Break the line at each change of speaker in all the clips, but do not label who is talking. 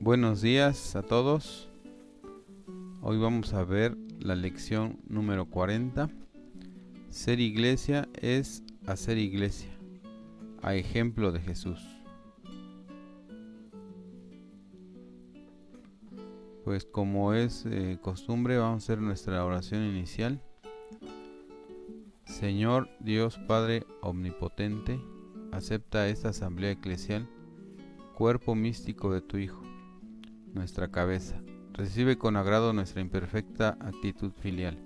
Buenos días a todos. Hoy vamos a ver la lección número 40. Ser iglesia es hacer iglesia, a ejemplo de Jesús. Pues como es costumbre, vamos a hacer nuestra oración inicial. Señor Dios Padre Omnipotente, acepta esta asamblea eclesial, cuerpo místico de tu Hijo, nuestra cabeza. Recibe con agrado nuestra imperfecta actitud filial.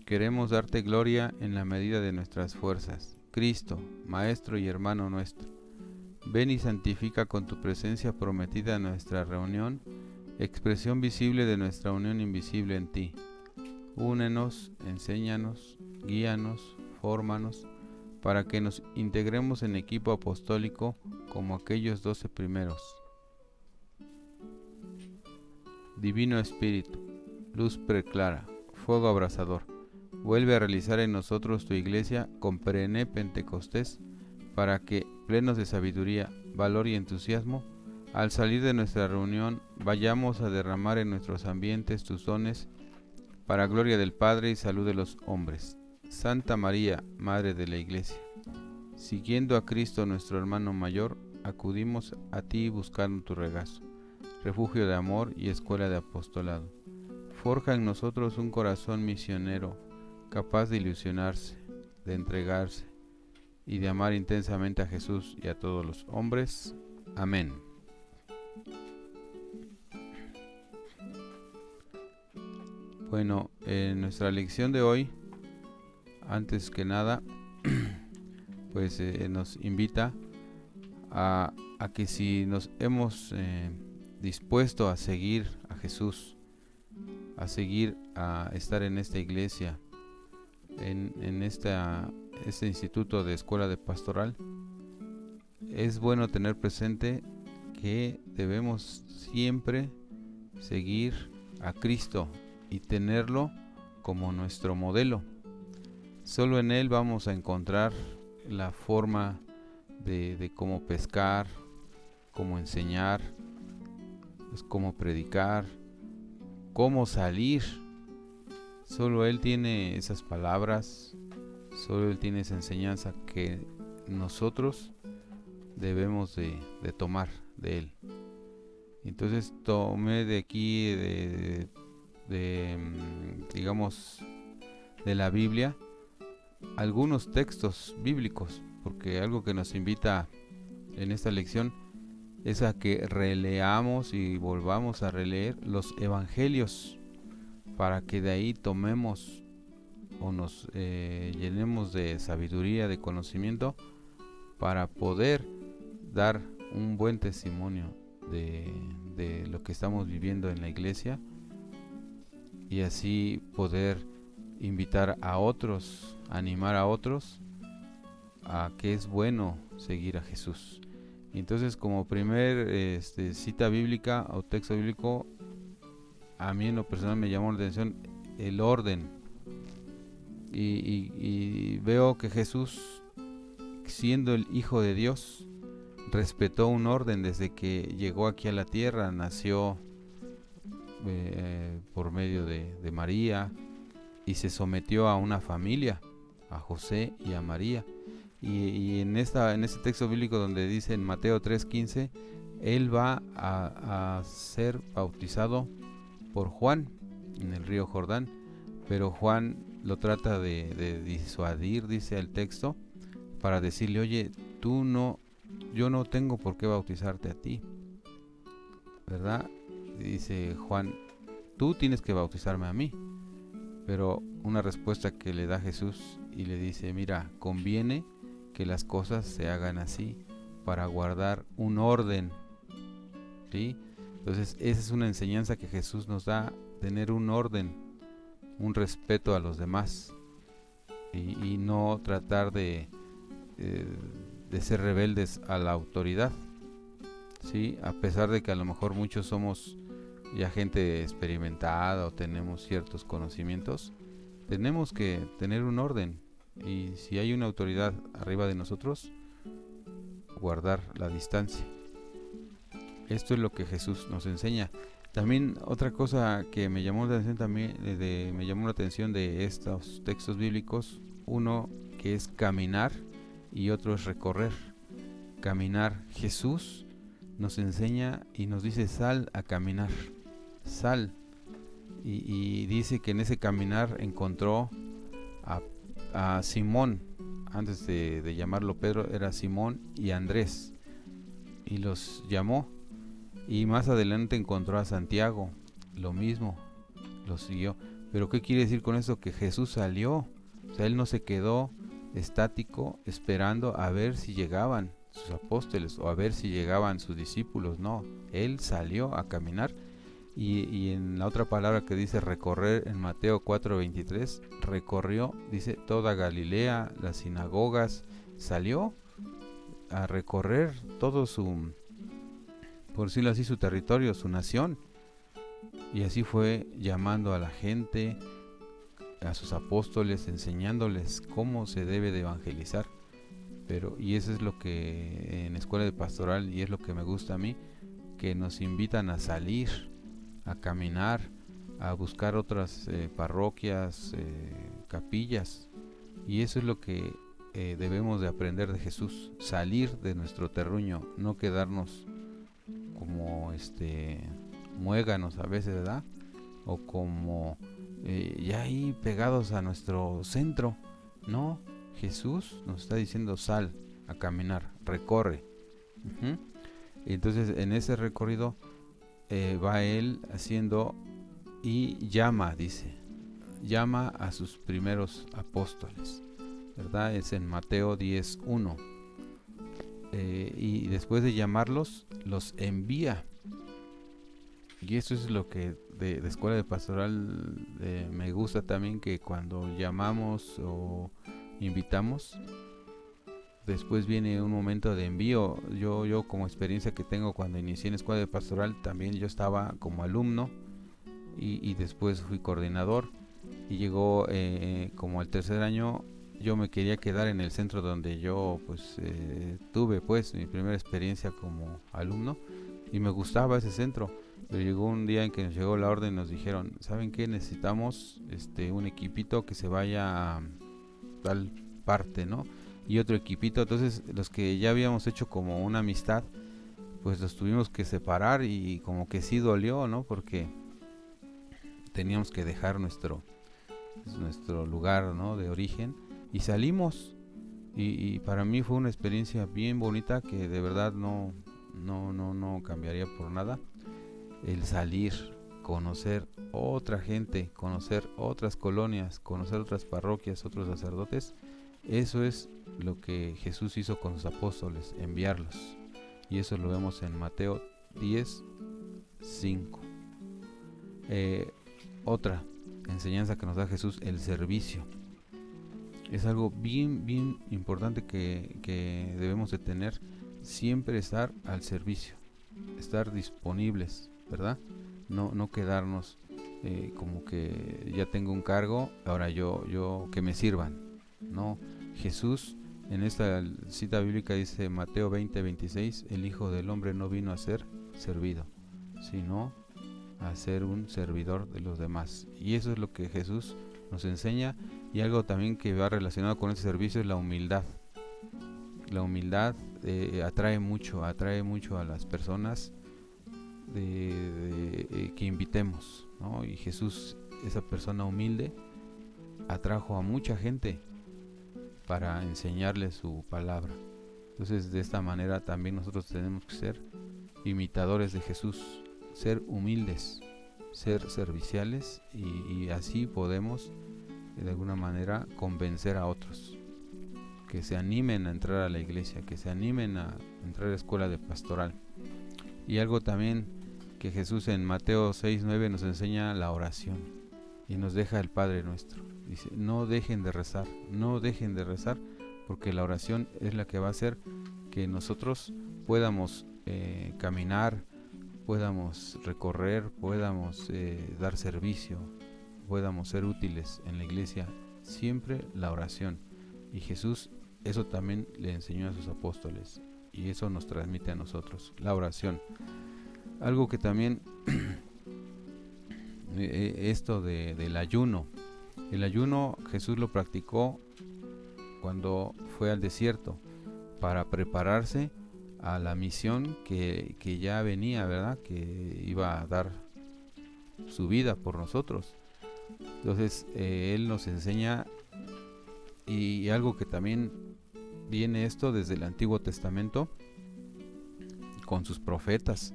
Queremos darte gloria en la medida de nuestras fuerzas. Cristo, Maestro y hermano nuestro, ven y santifica con tu presencia prometida nuestra reunión, expresión visible de nuestra unión invisible en ti. Únenos, enséñanos, guíanos, fórmanos, para que nos integremos en equipo apostólico como aquellos 12 primeros. Divino Espíritu, luz preclara, fuego abrasador, vuelve a realizar en nosotros tu iglesia con perenne Pentecostés, para que, plenos de sabiduría, valor y entusiasmo, al salir de nuestra reunión, vayamos a derramar en nuestros ambientes tus dones, para gloria del Padre y salud de los hombres. Santa María, Madre de la Iglesia, siguiendo a Cristo nuestro hermano mayor, acudimos a ti buscando tu regazo, refugio de amor y escuela de apostolado. Forja en nosotros un corazón misionero, capaz de ilusionarse, de entregarse y de amar intensamente a Jesús y a todos los hombres. Amén. Bueno, en nuestra lección de hoy, antes que nada, pues nos invita a que si nos hemos dispuesto a seguir a Jesús, a seguir a estar en esta iglesia, en este instituto de escuela de pastoral, es bueno tener presente que debemos siempre seguir a Cristo y tenerlo como nuestro modelo. Solo en Él vamos a encontrar la forma de cómo pescar, cómo enseñar, pues cómo predicar, cómo salir. Solo Él tiene esas palabras, solo Él tiene esa enseñanza que nosotros debemos de tomar de Él. Entonces tomé de aquí, digamos, de la Biblia, algunos textos bíblicos, porque algo que nos invita en esta lección es a que releamos y volvamos a releer los evangelios, para que de ahí tomemos o nos llenemos de sabiduría, de conocimiento, para poder dar un buen testimonio de lo que estamos viviendo en la iglesia, y así poder invitar a otros, animar a otros a que es bueno seguir a Jesús. Entonces, como primer cita bíblica o texto bíblico, a mí en lo personal me llamó la atención el orden, y veo que Jesús, siendo el Hijo de Dios, respetó un orden desde que llegó aquí a la tierra. Nació por medio de María, y se sometió a una familia, a José y a María. Y en este texto bíblico donde dice en Mateo 3:15, Él va a ser bautizado por Juan en el río Jordán, pero Juan lo trata de disuadir, dice el texto, para decirle: oye, yo no tengo por qué bautizarte a ti, ¿verdad? Dice Juan: tú tienes que bautizarme a mí. Pero una respuesta que le da Jesús, y le dice: mira, conviene que las cosas se hagan así para guardar un orden, ¿sí? Entonces esa es una enseñanza que Jesús nos da, tener un orden, un respeto a los demás, y no tratar de ser rebeldes a la autoridad, ¿sí? A pesar de que a lo mejor muchos somos ya gente experimentada o tenemos ciertos conocimientos, tenemos que tener un orden, y si hay una autoridad arriba de nosotros, guardar la distancia. Esto es lo que Jesús nos enseña. También otra cosa que me llamó la atención me llamó la atención de estos textos bíblicos, uno que es caminar y otro es recorrer. Caminar, Jesús nos enseña y nos dice: sal a caminar, sal. Y dice que en ese caminar encontró a Simón, antes de llamarlo Pedro era Simón y Andrés, y los llamó. Y más adelante encontró a Santiago, lo mismo, lo siguió. Pero ¿qué quiere decir con eso? Que Jesús salió, o sea, él no se quedó estático esperando a ver si llegaban sus apóstoles o a ver si llegaban sus discípulos. No, él salió a caminar. Y en la otra palabra que dice recorrer, en Mateo 4:23, recorrió, dice, toda Galilea, las sinagogas, salió a recorrer todo su, por decirlo así, su territorio, su nación. Y así fue llamando a la gente, a sus apóstoles, enseñándoles cómo se debe de evangelizar. Y eso es lo que en Escuela de Pastoral, y es lo que me gusta a mí, que nos invitan a salir, a caminar, a buscar otras parroquias, capillas. Y eso es lo que debemos de aprender de Jesús: salir de nuestro terruño, no quedarnos como muéganos a veces, ¿verdad? O como ya ahí pegados a nuestro centro. No, Jesús nos está diciendo: sal a caminar, recorre. Y entonces en ese recorrido va él haciendo y llama, dice, llama a sus primeros apóstoles, ¿verdad? Es en Mateo 10:1. Y después de llamarlos, los envía. Y eso es lo que de Escuela de Pastoral me gusta también, que cuando llamamos o invitamos, después viene un momento de envío. Yo como experiencia que tengo, cuando inicié en Escuela de Pastoral, también yo estaba como alumno y después fui coordinador, y llegó como el tercer año, yo me quería quedar en el centro donde yo tuve pues mi primera experiencia como alumno, y me gustaba ese centro. Pero llegó un día en que nos llegó la orden y nos dijeron: ¿saben qué? Necesitamos un equipito que se vaya a tal parte, ¿no? Y otro equipito. Entonces los que ya habíamos hecho como una amistad, pues los tuvimos que separar, y como que sí dolió, ¿no? Porque teníamos que dejar nuestro lugar, ¿no?, de origen, y salimos. Y para mí fue una experiencia bien bonita, que de verdad no cambiaría por nada. El salir, conocer otra gente, conocer otras colonias, conocer otras parroquias, otros sacerdotes. Eso es lo que Jesús hizo con sus apóstoles, enviarlos. Y eso lo vemos en Mateo 10:5. Otra enseñanza que nos da Jesús: el servicio. Es algo bien importante que debemos de tener, siempre estar al servicio, estar disponibles, ¿verdad? No quedarnos como que ya tengo un cargo, ahora yo que me sirvan. No, Jesús en esta cita bíblica dice, Mateo 20:26, el Hijo del Hombre no vino a ser servido, sino a ser un servidor de los demás. Y eso es lo que Jesús nos enseña. Y algo también que va relacionado con ese servicio es la humildad. La humildad atrae mucho a las personas que invitemos, ¿no? Y Jesús, esa persona humilde, atrajo a mucha gente para enseñarle su palabra. Entonces, de esta manera también nosotros tenemos que ser imitadores de Jesús, ser humildes, ser serviciales, y así podemos de alguna manera convencer a otros que se animen a entrar a la iglesia, que se animen a entrar a la escuela de pastoral. Y algo también que Jesús en Mateo 6:9 nos enseña: la oración, y nos deja el Padre Nuestro. Dice: no dejen de rezar, porque la oración es la que va a hacer que nosotros podamos caminar, podamos recorrer, podamos dar servicio, podamos ser útiles en la iglesia. Siempre la oración. Y Jesús eso también le enseñó a sus apóstoles, y eso nos transmite a nosotros, la oración. Algo que también, esto del ayuno. El ayuno Jesús lo practicó cuando fue al desierto para prepararse a la misión que ya venía, ¿verdad? Que iba a dar su vida por nosotros. Entonces Él nos enseña, y algo que también viene esto desde el Antiguo Testamento, con sus profetas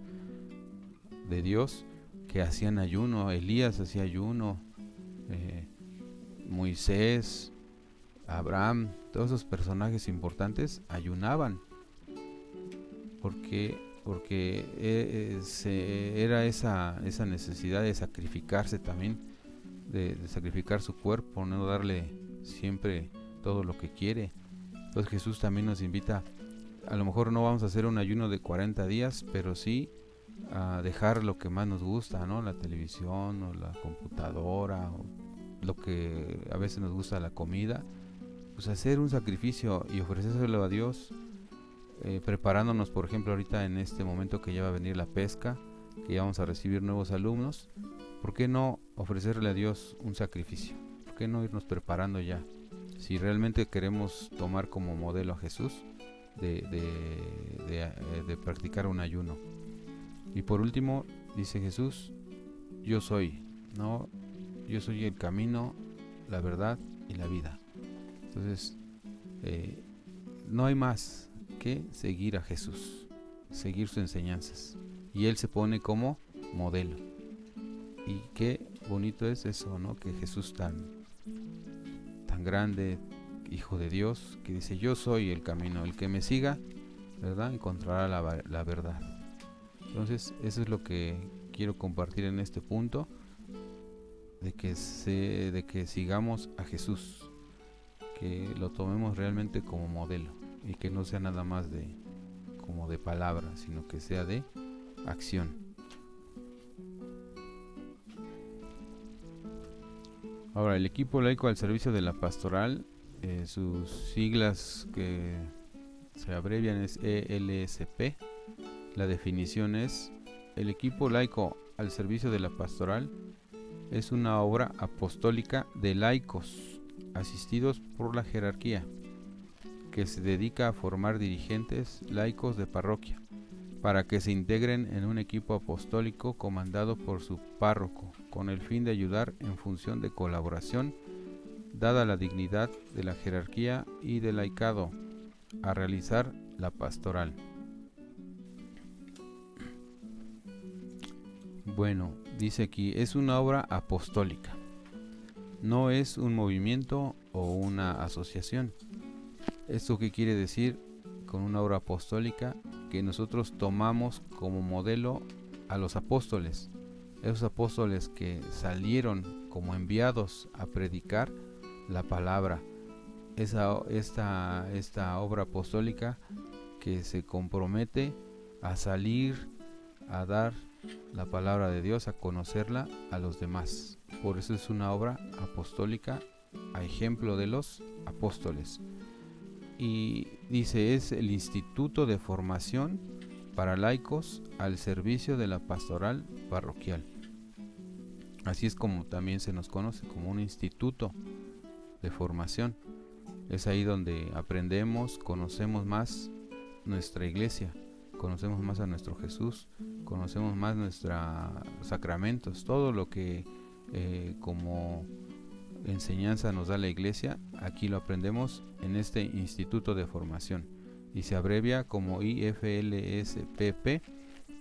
de Dios que hacían ayuno. Elías hacía ayuno, Moisés, Abraham, todos esos personajes importantes ayunaban porque era esa necesidad de sacrificarse también, de sacrificar su cuerpo, no darle siempre todo lo que quiere. Entonces Jesús también nos invita, a lo mejor no vamos a hacer un ayuno de 40 días, pero sí a dejar lo que más nos gusta, ¿no? La televisión o la computadora, o lo que a veces nos gusta, la comida, pues hacer un sacrificio y ofrecérselo a Dios, preparándonos, por ejemplo, ahorita en este momento que ya va a venir la pesca, que ya vamos a recibir nuevos alumnos. ¿Por qué no ofrecerle a Dios un sacrificio? ¿Por qué no irnos preparando ya? Si realmente queremos tomar como modelo a Jesús de practicar un ayuno. Y por último, dice Jesús, yo soy, ¿no? Yo soy el camino, la verdad y la vida. Entonces, no hay más que seguir a Jesús, seguir sus enseñanzas. Y Él se pone como modelo. Y qué bonito es eso, ¿no? Que Jesús tan grande, Hijo de Dios, que dice, yo soy el camino, el que me siga, ¿verdad? Encontrará la verdad. Entonces, eso es lo que quiero compartir en este punto, de que sigamos a Jesús, que lo tomemos realmente como modelo y que no sea nada más como de palabra, sino que sea de acción. Ahora, el equipo laico al servicio de la pastoral, sus siglas que se abrevian es ELSP. La definición es: el equipo laico al servicio de la pastoral es una obra apostólica de laicos asistidos por la jerarquía que se dedica a formar dirigentes laicos de parroquia para que se integren en un equipo apostólico comandado por su párroco, con el fin de ayudar en función de colaboración, dada la dignidad de la jerarquía y del laicado, a realizar la pastoral. Bueno, dice aquí, es una obra apostólica, no es un movimiento o una asociación. ¿Esto qué quiere decir con una obra apostólica? Que nosotros tomamos como modelo a los apóstoles, esos apóstoles que salieron como enviados a predicar la palabra. Esta obra apostólica que se compromete a salir a dar la palabra de Dios, a conocerla a los demás. Por eso es una obra apostólica a ejemplo de los apóstoles. Y dice, es el Instituto de Formación para Laicos al servicio de la pastoral parroquial. Así es como también se nos conoce, como un instituto de formación. Es ahí donde aprendemos, conocemos más nuestra iglesia, conocemos más a nuestro Jesús, conocemos más nuestros sacramentos, todo lo que como enseñanza nos da la iglesia. Aquí lo aprendemos en este instituto de formación y se abrevia como IFLSPP,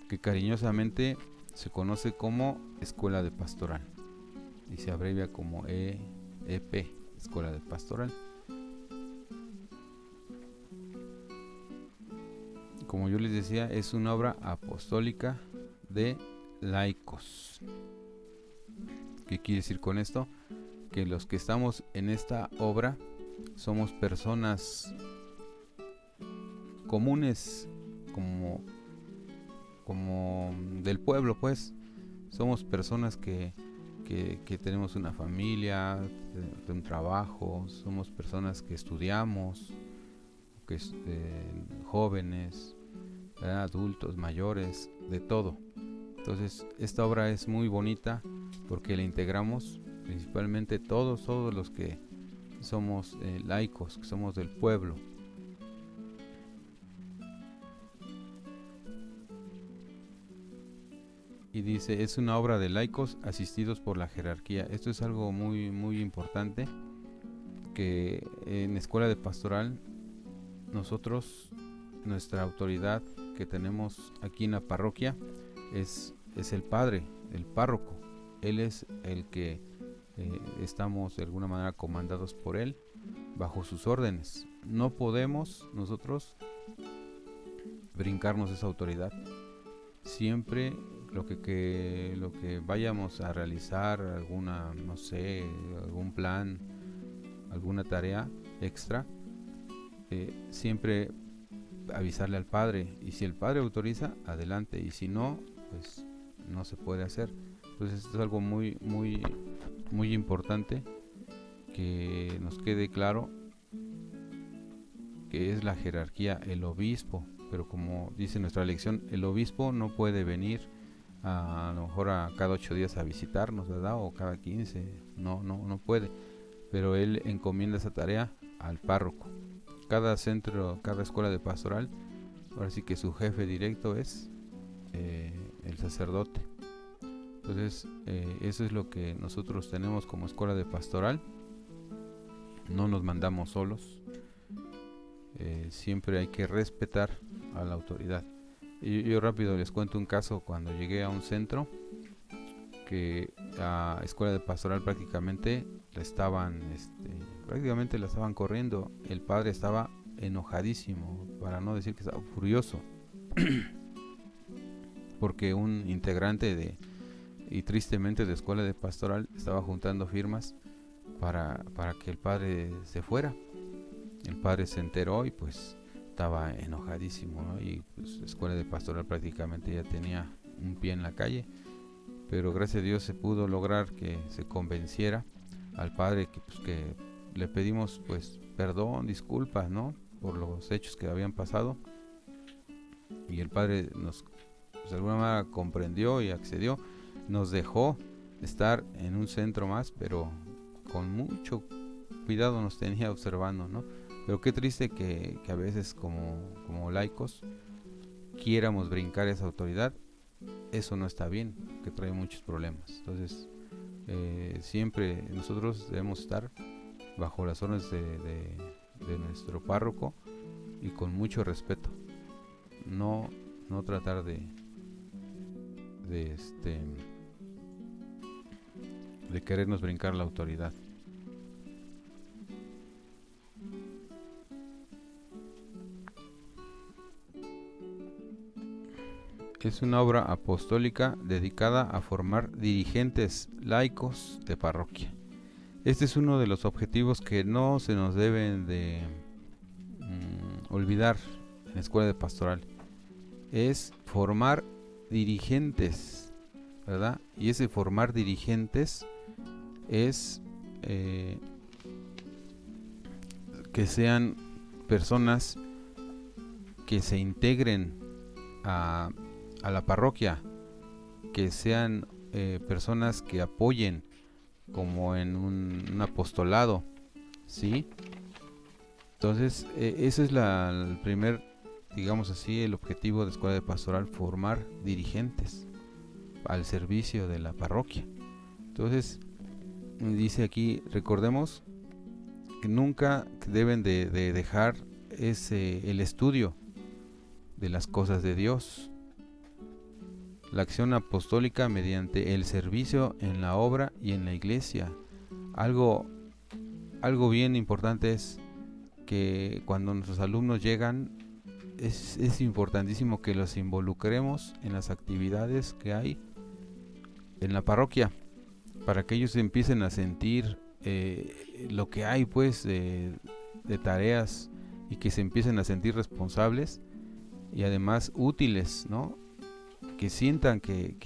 que cariñosamente se conoce como Escuela de Pastoral, y se abrevia como EEP, Escuela de Pastoral. Como yo les decía, es una obra apostólica de laicos. ¿Qué quiere decir con esto? Que los que estamos en esta obra somos personas comunes, como del pueblo, pues. Somos personas que tenemos una familia, de un trabajo, somos personas que estudiamos, jóvenes, adultos, mayores, de todo. Entonces esta obra es muy bonita porque la integramos principalmente todos los que somos laicos, que somos del pueblo. Y dice, es una obra de laicos asistidos por la jerarquía. Esto es algo muy, muy importante, que en escuela de pastoral nosotros, nuestra autoridad que tenemos aquí en la parroquia es el padre, el párroco. Él es el que estamos de alguna manera comandados por él, bajo sus órdenes. No podemos nosotros brincarnos esa autoridad. Siempre lo que vayamos a realizar, alguna, no sé, algún plan, alguna tarea extra, siempre avisarle al padre, y si el padre autoriza, adelante, y si no, pues no se puede hacer. Entonces esto es algo muy, muy, muy importante, que nos quede claro que es la jerarquía, el obispo. Pero como dice nuestra lección, el obispo no puede venir a lo mejor a cada 8 días a visitarnos, ¿verdad? O cada 15, no puede. Pero él encomienda esa tarea al párroco. Cada centro, cada escuela de pastoral, ahora sí que su jefe directo es el sacerdote. Entonces eso es lo que nosotros tenemos como escuela de pastoral. No nos mandamos solos. Siempre hay que respetar a la autoridad. Yo rápido les cuento un caso. Cuando llegué a un centro, que la escuela de pastoral prácticamente la estaban corriendo. El padre estaba enojadísimo, para no decir que estaba furioso, porque un integrante y tristemente de escuela de pastoral estaba juntando firmas para que el padre se fuera. El padre se enteró y pues estaba enojadísimo, ¿no? Y pues la escuela de pastoral prácticamente ya tenía un pie en la calle, pero gracias a Dios se pudo lograr que se convenciera al padre, que le pedimos pues perdón, disculpas, ¿no?, por los hechos que habían pasado, y el padre nos, pues, de alguna manera comprendió y accedió. Nos dejó estar en un centro más, pero con mucho cuidado nos tenía observando, ¿no? Pero qué triste que a veces como laicos quiéramos brincar esa autoridad. Eso no está bien, que trae muchos problemas. Entonces siempre nosotros debemos estar bajo las órdenes de nuestro párroco y con mucho respeto. No tratar de querernos brincar la autoridad. Es una obra apostólica dedicada a formar dirigentes laicos de parroquia. Este es uno de los objetivos que no se nos deben de olvidar en la escuela de pastoral. Es formar dirigentes, ¿verdad? Y ese formar dirigentes es que sean personas que se integren a la parroquia, que sean personas que apoyen como en un apostolado, ¿sí? Entonces ese es el primer, digamos así, el objetivo de escuela de pastoral: formar dirigentes al servicio de la parroquia. Entonces dice aquí, recordemos que nunca deben de dejar el estudio de las cosas de Dios, la acción apostólica mediante el servicio en la obra y en la iglesia. Algo bien importante es que cuando nuestros alumnos llegan, es importantísimo que los involucremos en las actividades que hay en la parroquia, para que ellos empiecen a sentir lo que hay pues de tareas, y que se empiecen a sentir responsables y además útiles, ¿no? Que sientan que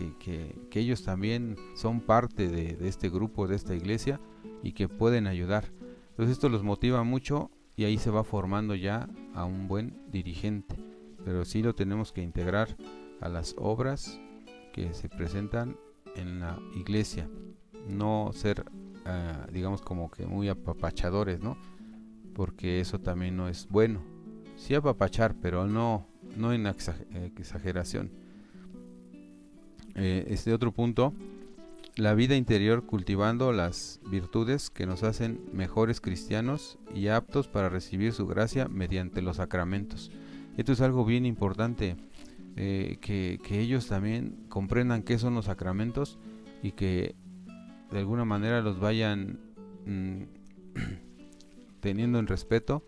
ellos también son parte de este grupo, de esta iglesia, y que pueden ayudar. Entonces esto los motiva mucho, y ahí se va formando ya a un buen dirigente. Pero sí lo tenemos que integrar a las obras que se presentan en la iglesia, no ser digamos como que muy apapachadores, ¿no? Porque eso también no es bueno. Sí apapachar, pero no en exageración. Este otro punto, la vida interior cultivando las virtudes que nos hacen mejores cristianos y aptos para recibir su gracia mediante los sacramentos. Esto es algo bien importante, que ellos también comprendan qué son los sacramentos y que de alguna manera los vayan teniendo en respeto,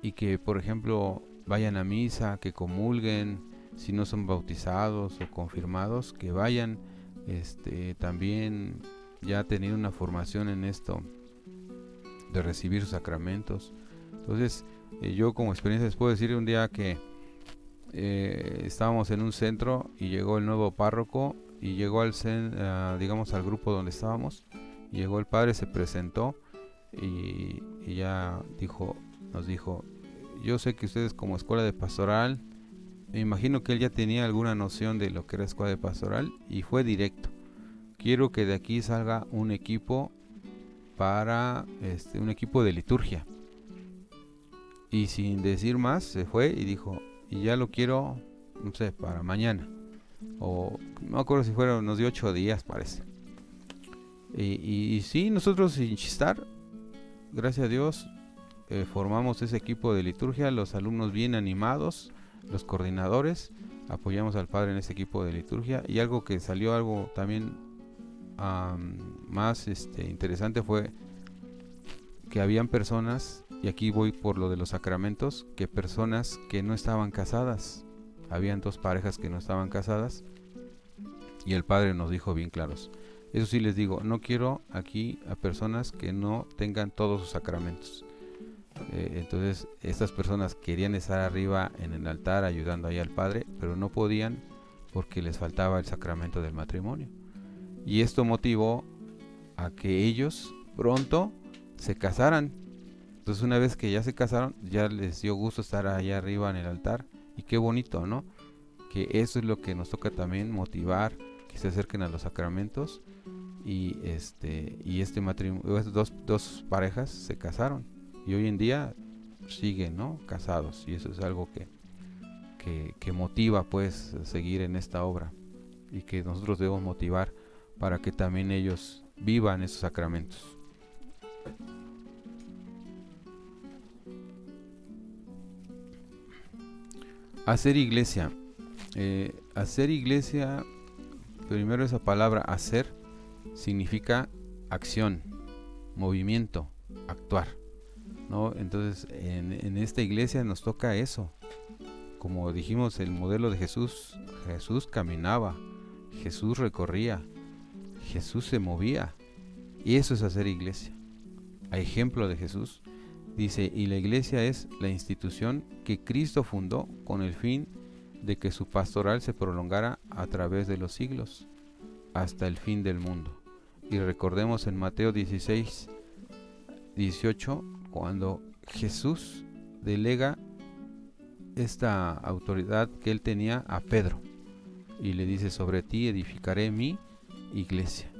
y que por ejemplo vayan a misa, que comulguen, si no son bautizados o confirmados, que vayan también ya teniendo una formación en esto de recibir sus sacramentos. Entonces yo como experiencia les puedo decir un día que estábamos en un centro y llegó el nuevo párroco y llegó digamos al grupo donde estábamos, llegó el padre, se presentó y ya nos dijo, yo sé que ustedes como escuela de pastoral, me imagino que él ya tenía alguna noción de lo que era escuela de pastoral, y fue directo: quiero que de aquí salga un equipo para un equipo de liturgia. Y sin decir más se fue y dijo, y ya lo quiero, no sé, para mañana, o no me acuerdo si fueron, nos dio 8 días parece. Y sí, nosotros sin chistar, gracias a Dios, formamos ese equipo de liturgia, los alumnos bien animados, los coordinadores, apoyamos al padre en ese equipo de liturgia. Y algo que salió, algo también más interesante, fue que habían personas, y aquí voy por lo de los sacramentos, que personas que no estaban casadas, habían 2 parejas que no estaban casadas, y el padre nos dijo bien claros, eso sí les digo, no quiero aquí a personas que no tengan todos sus sacramentos. Entonces estas personas querían estar arriba en el altar ayudando ahí al padre, pero no podían porque les faltaba el sacramento del matrimonio. Y esto motivó a que ellos pronto se casaran. Entonces una vez que ya se casaron, ya les dio gusto estar allá arriba en el altar. Y qué bonito, ¿no? Que eso es lo que nos toca también, motivar que se acerquen a los sacramentos. Y este matrimonio, dos parejas se casaron y hoy en día siguen, ¿no?, casados, y eso es algo que motiva pues seguir en esta obra, y que nosotros debemos motivar para que también ellos vivan esos sacramentos. Hacer iglesia. Hacer iglesia, primero esa palabra hacer significa acción, movimiento, actuar, ¿no? Entonces en esta iglesia nos toca eso. Como dijimos, el modelo de Jesús caminaba, Jesús recorría, Jesús se movía, y eso es hacer iglesia. A ejemplo de Jesús, dice, y la iglesia es la institución que Cristo fundó con el fin de que su pastoral se prolongara a través de los siglos, hasta el fin del mundo. Y recordemos en Mateo 16, 18, cuando Jesús delega esta autoridad que él tenía a Pedro, y le dice, sobre ti edificaré mi iglesia.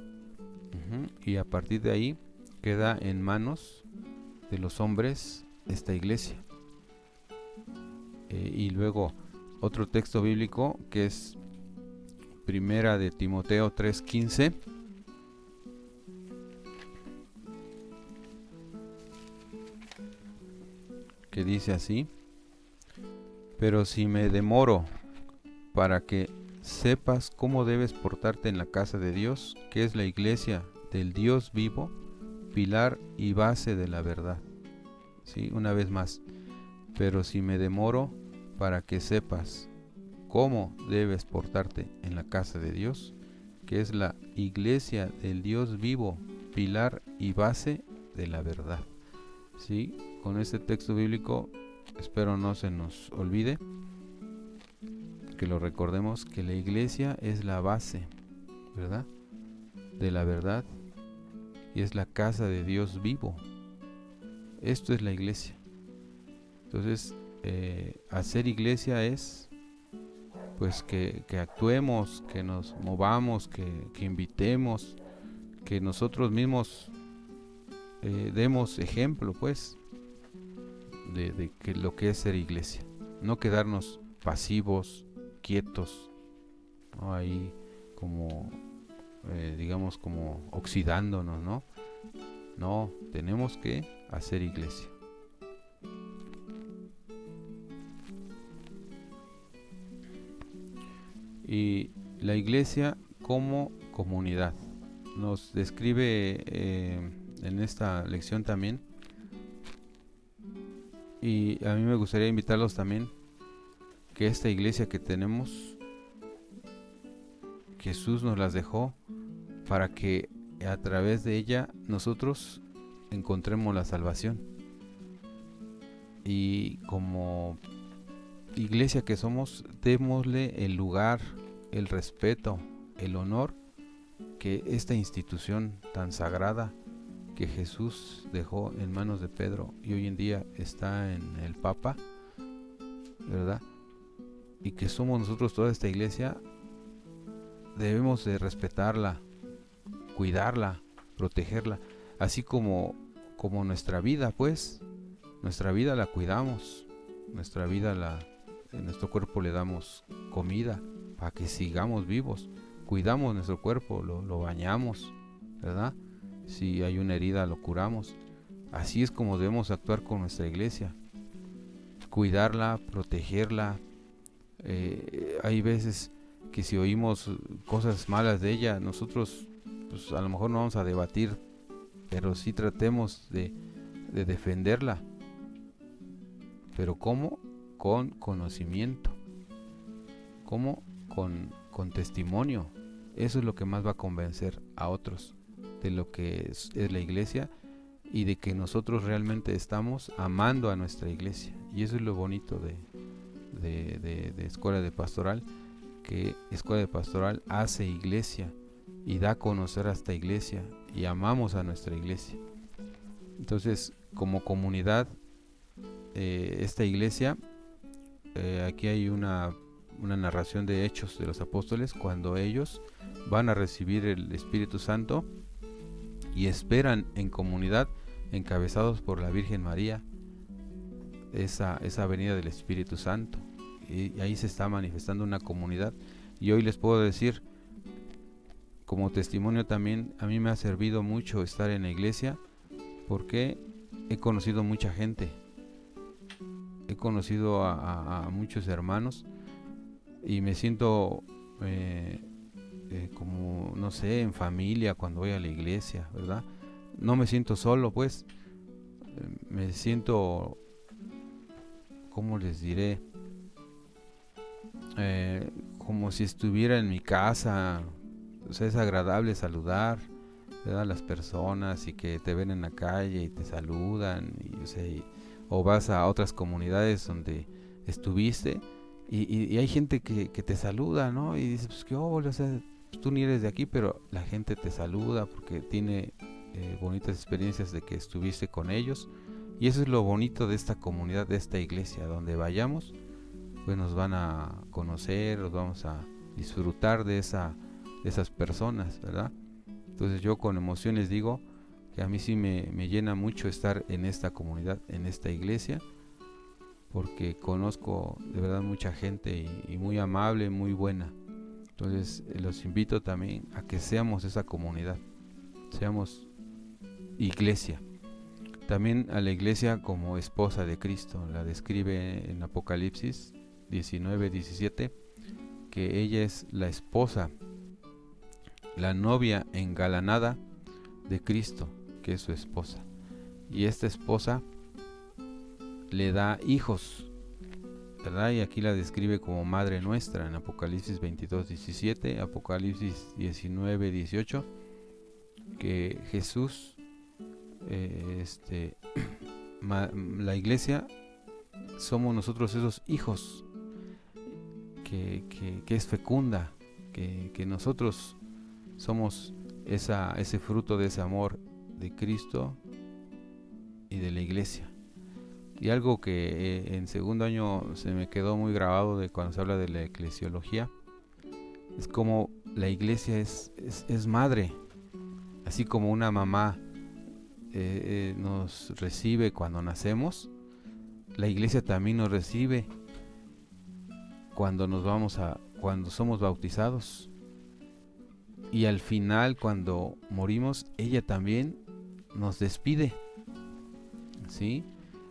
Y a partir de ahí queda en manos de los hombres esta iglesia. Y luego otro texto bíblico que es Primera de Timoteo 3:15, que dice así: pero si me demoro para que sepas cómo debes portarte en la casa de Dios, que es la iglesia del Dios vivo, pilar y base de la verdad. Sí, una vez más, pero si me demoro para que sepas cómo debes portarte en la casa de Dios, que es la iglesia del Dios vivo, pilar y base de la verdad. Sí, con este texto bíblico espero no se nos olvide, que lo recordemos, que la iglesia es la base, ¿verdad?, de la verdad, y es la casa de Dios vivo. Esto es la iglesia. Entonces, hacer iglesia es pues que actuemos, que nos movamos, que invitemos, que nosotros mismos demos ejemplo, pues, de que lo que es ser iglesia. No quedarnos pasivos, quietos, ¿no? Ahí como, digamos, como oxidándonos, ¿no? No, tenemos que hacer iglesia. Y la iglesia como comunidad. Nos describe en esta lección también. Y a mí me gustaría invitarlos también que esta iglesia que tenemos, Jesús nos las dejó para que a través de ella nosotros encontremos la salvación. Y como iglesia que somos, démosle el lugar, el respeto, el honor que esta institución tan sagrada que Jesús dejó en manos de Pedro y hoy en día está en el Papa, ¿verdad? Y que somos nosotros toda esta iglesia, debemos de respetarla, cuidarla, protegerla, así como nuestra vida, pues, nuestra vida la cuidamos, nuestra vida en nuestro cuerpo le damos comida para que sigamos vivos, cuidamos nuestro cuerpo, lo bañamos, ¿verdad? Si hay una herida lo curamos. Así es como debemos actuar con nuestra iglesia, cuidarla, protegerla. Hay veces que si oímos cosas malas de ella, nosotros pues a lo mejor no vamos a debatir, pero sí tratemos de defenderla. Pero ¿cómo? Con conocimiento. ¿Cómo? Con testimonio. Eso es lo que más va a convencer a otros de lo que es la iglesia y de que nosotros realmente estamos amando a nuestra iglesia. Y eso es lo bonito de Escuela de Pastoral, que Escuela de Pastoral hace iglesia y da a conocer a esta iglesia y amamos a nuestra iglesia. Entonces, como comunidad, esta iglesia, aquí hay una narración de Hechos de los Apóstoles cuando ellos van a recibir el Espíritu Santo y esperan en comunidad, encabezados por la Virgen María, esa venida del Espíritu Santo. Y ahí se está manifestando una comunidad. Y hoy les puedo decir, como testimonio también, a mí me ha servido mucho estar en la iglesia, porque he conocido mucha gente, he conocido a muchos hermanos y me siento como, no sé, en familia cuando voy a la iglesia, ¿verdad? No me siento solo, pues, me siento, ¿cómo les diré? Como si estuviera en mi casa. O sea, es agradable saludar, ¿verdad? A las personas y que te ven en la calle y te saludan, y, o sea, o vas a otras comunidades donde estuviste y hay gente que te saluda, ¿no? Y dices, pues qué óvole, o sea, pues, tú ni eres de aquí, pero la gente te saluda porque tiene bonitas experiencias de que estuviste con ellos. Y eso es lo bonito de esta comunidad, de esta iglesia, donde vayamos, pues nos van a conocer, nos vamos a disfrutar de esas personas, ¿verdad? Entonces yo con emoción les digo que a mí sí me llena mucho estar en esta comunidad, en esta iglesia, porque conozco de verdad mucha gente y muy amable, muy buena. Entonces los invito también a que seamos esa comunidad, seamos iglesia. También a la iglesia como esposa de Cristo, la describe en Apocalipsis 19:17, que ella es la esposa, la novia engalanada de Cristo, que es su esposa. Y esta esposa le da hijos, ¿verdad? Y aquí la describe como Madre Nuestra en Apocalipsis 22:17, Apocalipsis 19:18, que Jesús, la iglesia, somos nosotros esos hijos que es fecunda, que nosotros somos ese fruto de ese amor de Cristo y de la iglesia. Y algo que en segundo año se me quedó muy grabado de cuando se habla de la eclesiología, es como la iglesia es madre, así como una mamá nos recibe cuando nacemos, la iglesia también nos recibe cuando cuando somos bautizados, y al final cuando morimos ella también nos despide, ¿sí?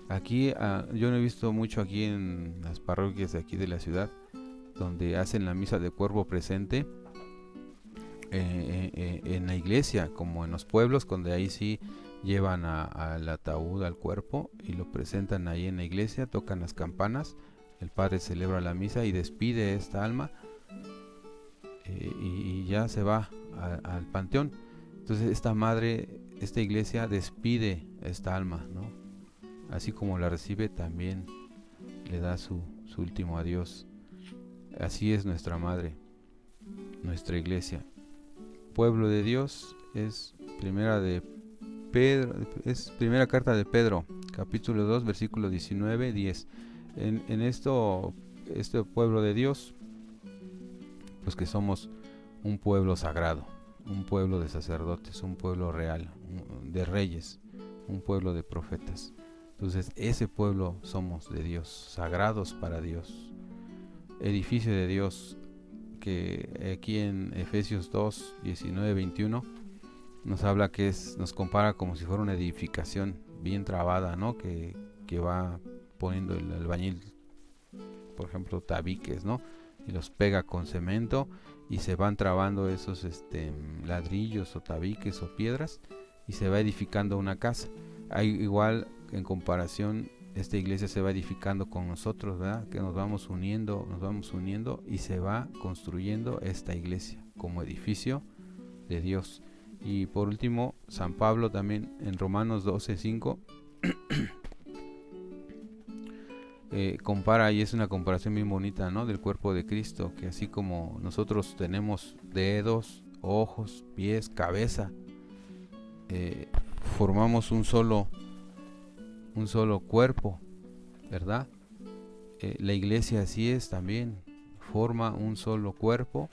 Aquí yo no he visto mucho aquí en las parroquias de aquí de la ciudad donde hacen la misa de cuerpo presente en la iglesia, como en los pueblos, donde ahí sí llevan al ataúd, al cuerpo, y lo presentan ahí en la iglesia, tocan las campanas, el padre celebra la misa y despide esta alma, y ya se va al panteón. Entonces esta iglesia despide esta alma, ¿no? Así como la recibe, también le da su último adiós. Así es nuestra madre, nuestra iglesia. Pueblo de Dios es primera carta de Pedro, capítulo 2, versículo 19, 10. En este pueblo de Dios, pues que somos un pueblo sagrado, un pueblo de sacerdotes, un pueblo real, de reyes, un pueblo de profetas. Entonces ese pueblo somos de Dios, sagrados para Dios, edificio de Dios, que aquí en Efesios 2, 19, 21 nos habla nos compara como si fuera una edificación bien trabada, ¿no? Que va poniendo el albañil, por ejemplo, tabiques, ¿no? Y los pega con cemento y se van trabando esos ladrillos o tabiques o piedras y se va edificando una casa. Igual, en comparación, esta iglesia se va edificando con nosotros, ¿verdad? Que nos vamos uniendo y se va construyendo esta iglesia como edificio de Dios. Y por último, San Pablo también en Romanos 12:5 compara, y es una comparación bien bonita, ¿no? Del cuerpo de Cristo, que así como nosotros tenemos dedos, ojos, pies, cabeza, formamos un solo cuerpo, ¿verdad? La iglesia así es también, forma un solo cuerpo.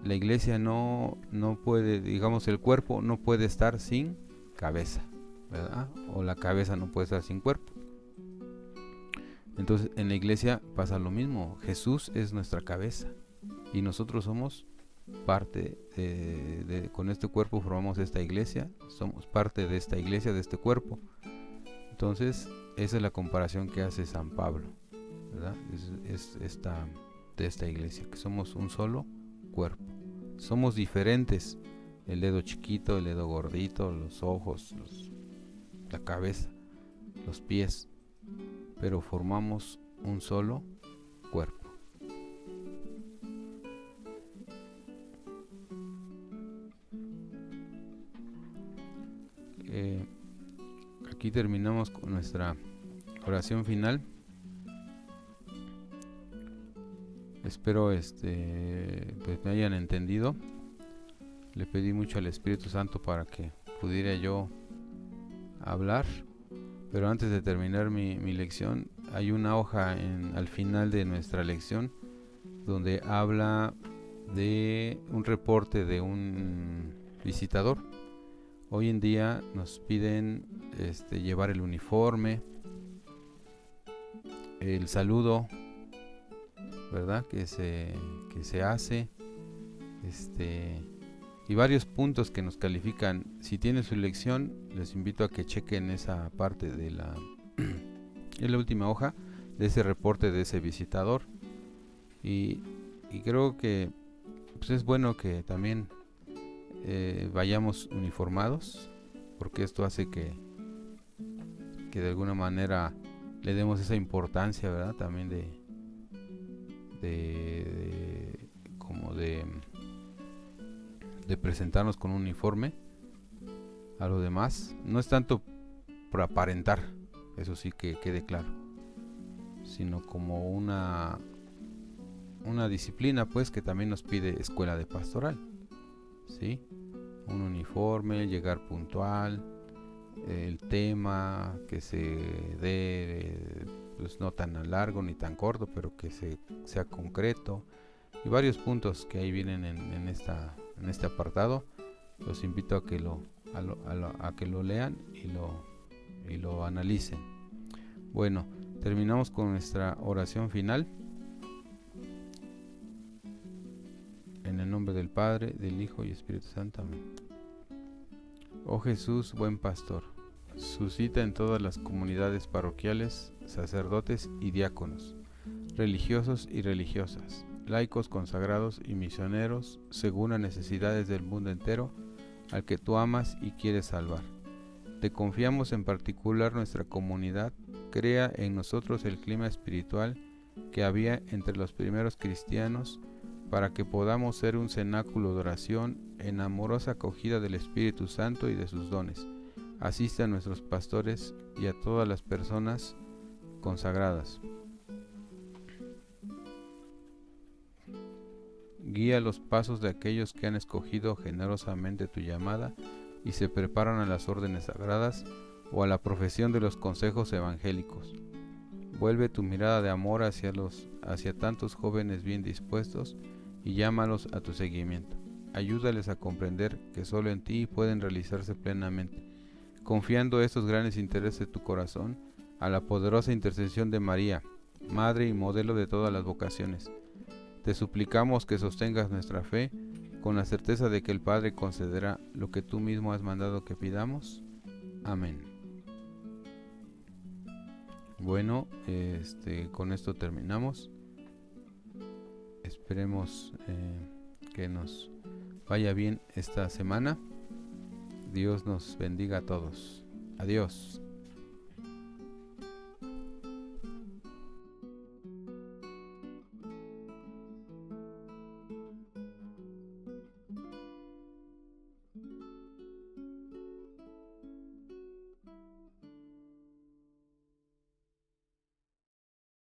La iglesia no puede, digamos, el cuerpo no puede estar sin cabeza, ¿verdad? O la cabeza no puede estar sin cuerpo. Entonces en la iglesia pasa lo mismo. Jesús es nuestra cabeza y nosotros somos parte con este cuerpo formamos esta iglesia, somos parte de esta iglesia, de este cuerpo. Entonces esa es la comparación que hace San Pablo, ¿verdad? Es de esta iglesia, que somos un solo cuerpo. Somos diferentes, el dedo chiquito, el dedo gordito, los ojos, la cabeza, los pies, pero formamos un solo cuerpo. Aquí terminamos con nuestra oración final. Espero pues me hayan entendido. Le pedí mucho al Espíritu Santo para que pudiera yo hablar. Pero antes de terminar mi lección, hay una hoja al final de nuestra lección donde habla de un reporte de un visitador. Hoy en día nos piden llevar el uniforme, el saludo, ¿verdad? Que se hace, y varios puntos que nos califican. Si tienen su lección, les invito a que chequen esa parte de es la última hoja de ese reporte de ese visitador, y creo que pues es bueno que también vayamos uniformados, porque esto hace que de alguna manera le demos esa importancia, ¿verdad? También de presentarnos con un uniforme a lo demás. No es tanto por aparentar, eso sí que quede claro, sino como una disciplina, pues, que también nos pide escuela de pastoral, ¿sí? Un uniforme, llegar puntual, el tema, que se dé pues no tan largo ni tan corto, pero que sea concreto, y varios puntos que ahí vienen en este apartado. Los invito a que lo lean y lo analicen. Bueno, terminamos con nuestra oración final. En el nombre del Padre, del Hijo y Espíritu Santo. Amén. Oh Jesús, buen pastor, suscita en todas las comunidades parroquiales sacerdotes y diáconos, religiosos y religiosas, laicos consagrados y misioneros, según las necesidades del mundo entero, al que tú amas y quieres salvar. Te confiamos en particular nuestra comunidad, crea en nosotros el clima espiritual que había entre los primeros cristianos, para que podamos ser un cenáculo de oración en amorosa acogida del Espíritu Santo y de sus dones. Asiste a nuestros pastores y a todas las personas consagradas. Guía los pasos de aquellos que han escogido generosamente tu llamada y se preparan a las órdenes sagradas o a la profesión de los consejos evangélicos. Vuelve tu mirada de amor hacia tantos jóvenes bien dispuestos y llámalos a tu seguimiento. Ayúdales a comprender que solo en ti pueden realizarse plenamente, confiando estos grandes intereses de tu corazón a la poderosa intercesión de María, Madre y modelo de todas las vocaciones. Te suplicamos que sostengas nuestra fe con la certeza de que el Padre concederá lo que tú mismo has mandado que pidamos. Amén. Bueno, con esto terminamos. Esperemos que nos vaya bien esta semana. Dios nos bendiga a todos. Adiós.